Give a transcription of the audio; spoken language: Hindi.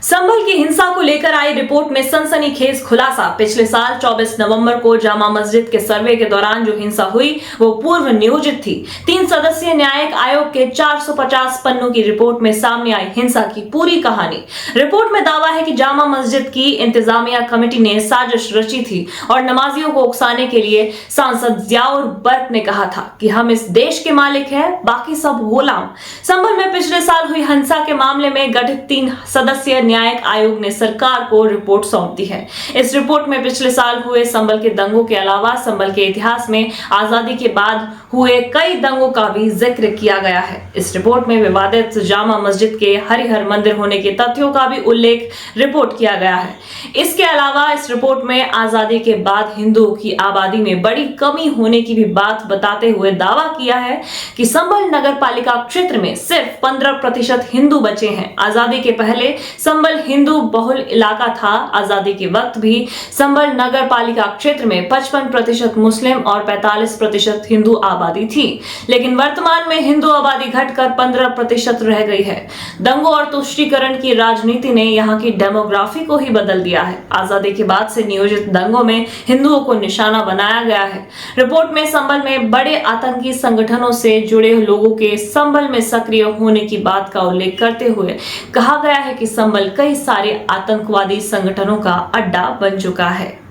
संभल की हिंसा को लेकर आई रिपोर्ट में सनसनीखेज खुलासा। पिछले साल 24 नवंबर को जामा मस्जिद के सर्वे के दौरान जो हिंसा हुई वो पूर्व नियोजित थी। 3 सदस्यीय न्यायिक आयोग के 450 पन्नों की रिपोर्ट में सामने आई हिंसा की पूरी कहानी। रिपोर्ट में दावा है कि जामा मस्जिद की इंतजामिया कमेटी ने साजिश रची थी और नमाजियों को उकसाने के लिए सांसद जियाउर बर्क ने कहा था कि हम इस देश के मालिक हैं, बाकी सब गुलाम। संभल में पिछले साल हुई हिंसा के मामले में गठित 3 सदस्यीय न्यायिक आयोग ने सरकार को रिपोर्ट सौंप दी है। इस रिपोर्ट में पिछले साल हुए संभल के दंगों के अलावा संभल के इतिहास में आजादी के बाद हुए कई दंगों का भी जिक्र किया गया है। इस रिपोर्ट में विवादित जामा मस्जिद के हरिहर मंदिर होने के तथ्यों का भी उल्लेख रिपोर्ट किया गया है। इसके अलावा इस रिपोर्ट में आजादी के बाद हिंदुओं की आबादी में बड़ी कमी होने की भी बात बताते हुए दावा किया है कि संभल नगर पालिका क्षेत्र में सिर्फ 15% हिंदू बचे हैं। आजादी के पहले संभल हिंदू बहुल इलाका था। आजादी के वक्त भी संभल नगर पालिका क्षेत्र में 55% मुस्लिम और 45% हिंदू आबादी थी, लेकिन वर्तमान में हिंदू आबादी घटकर 15% रह गई है। दंगों और तुष्टीकरण की राजनीति ने यहाँ की डेमोग्राफी को ही बदल दिया है। आजादी के बाद से नियोजित दंगों में हिंदुओं को निशाना बनाया गया है। रिपोर्ट में संभल में बड़े आतंकी संगठनों से जुड़े लोगों के संभल में सक्रिय होने की बात का उल्लेख करते हुए कहा गया है कि संभल कई सारे आतंकवादी संगठनों का अड्डा बन चुका है।